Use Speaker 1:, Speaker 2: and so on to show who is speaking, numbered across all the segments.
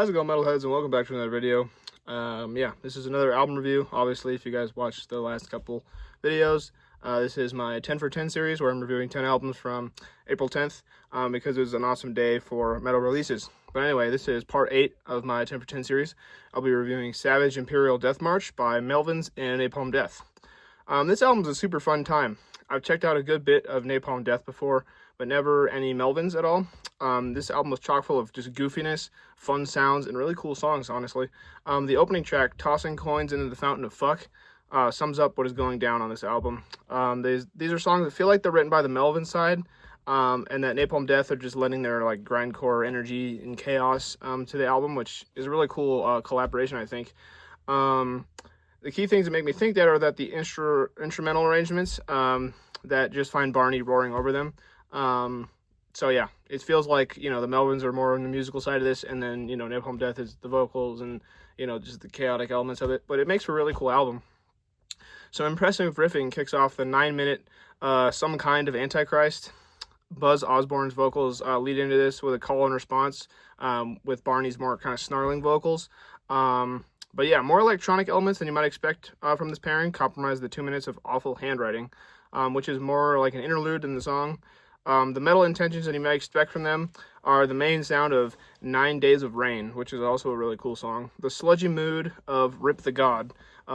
Speaker 1: How's it going, metalheads, and welcome back to another video. Yeah, this is another album review. Obviously, if you guys watched the last couple videos, this is my 10 for 10 series where I'm reviewing 10 albums from April 10th because it was an awesome day for metal releases. But anyway, this is part 8 of my 10 for 10 series. I'll be reviewing Savage Imperial Death March by Melvins and Napalm Death. This album's a super fun time. I've checked out a good bit of Napalm Death before, but never any Melvins at all. This album was chock full of just goofiness, fun sounds, and really cool songs, honestly. The opening track, Tossing Coins into the Fountain of Fuck, sums up what is going down on this album. These are songs that feel like they're written by the Melvins side, and that Napalm Death are just lending their like grindcore energy and chaos to the album, which is a really cool collaboration, I think. The key things that make me think that are that the instrumental arrangements that just find Barney roaring over them. So yeah, it feels like, you know, the Melvins are more on the musical side of this, and then, you know, Napalm Death is the vocals and, you know, just the chaotic elements of it. But it makes for a really cool album. So impressive riffing kicks off the 9-minute Some Kind of Antichrist. Buzz Osborne's vocals lead into this with a call and response with Barney's more kind of snarling vocals. But yeah, more electronic elements than you might expect from this pairing compromise the 2 minutes of awful handwriting, which is more like an interlude in the song. The metal intentions that you might expect from them are the main sound of 9 Days of Rain, which is also a really cool song. The sludgy mood of Rip the God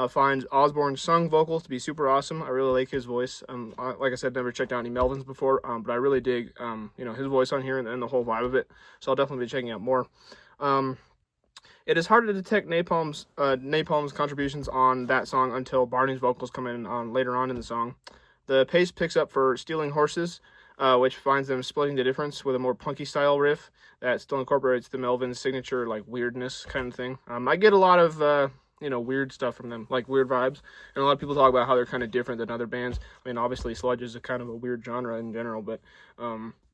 Speaker 1: finds Osborne's sung vocals to be super awesome. I really like his voice. Like I said, never checked out any Melvins before, but I really dig you know, his voice on here and the whole vibe of it. So I'll definitely be checking out more. It is hard to detect Napalm's contributions on that song until Barney's vocals come in later on in the song. The pace picks up for Stealing Horses, which finds them splitting the difference with a more punky style riff that still incorporates the Melvins' signature like weirdness kind of thing. I get a lot of you know, weird stuff from them, like weird vibes, and a lot of people talk about how they're kind of different than other bands. I mean, obviously sludge is a kind of a weird genre in general, but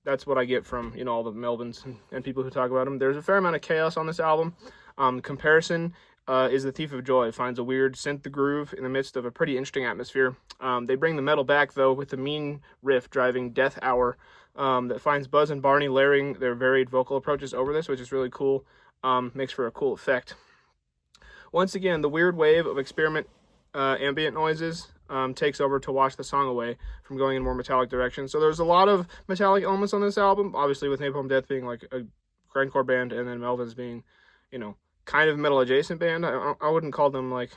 Speaker 1: that's what I get from, you know, all the Melvins and people who talk about them. There's a fair amount of chaos on this album. Comparison is the Thief of Joy. Finds a weird synth groove in the midst of a pretty interesting atmosphere. They bring the metal back, though, with the mean riff driving Death Hour that finds Buzz and Barney layering their varied vocal approaches over this, which is really cool. Makes for a cool effect. Once again, the weird wave of ambient noises takes over to wash the song away from going in more metallic direction. So there's a lot of metallic elements on this album, obviously with Napalm Death being like a grindcore band, and then Melvins being, you know, kind of metal adjacent band. I wouldn't call them like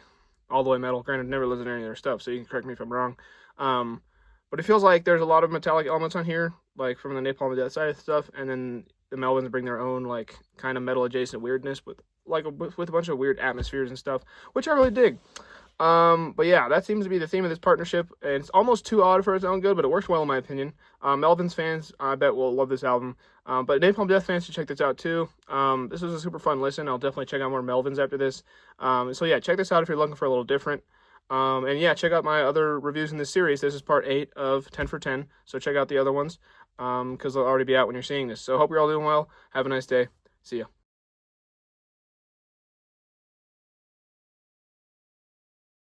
Speaker 1: all the way metal. Granted, never listened to any of their stuff, so you can correct me if I'm wrong. But it feels like there's a lot of metallic elements on here, like from the Napalm Death side of stuff, and then the Melvins bring their own like kind of metal adjacent weirdness with a bunch of weird atmospheres and stuff, which I really dig. But yeah, that seems to be the theme of this partnership, and it's almost too odd for its own good, but it works well in my opinion. Melvins fans, I bet, will love this album, but Napalm Death fans should check this out too. This was a super fun listen. I'll definitely check out more Melvins after this. So yeah, check this out if you're looking for a little different. And yeah, check out my other reviews in this series. This is part 8 of 10 for 10, so check out the other ones, because they'll already be out when you're seeing this. So hope you're all doing well. Have a nice day. See ya.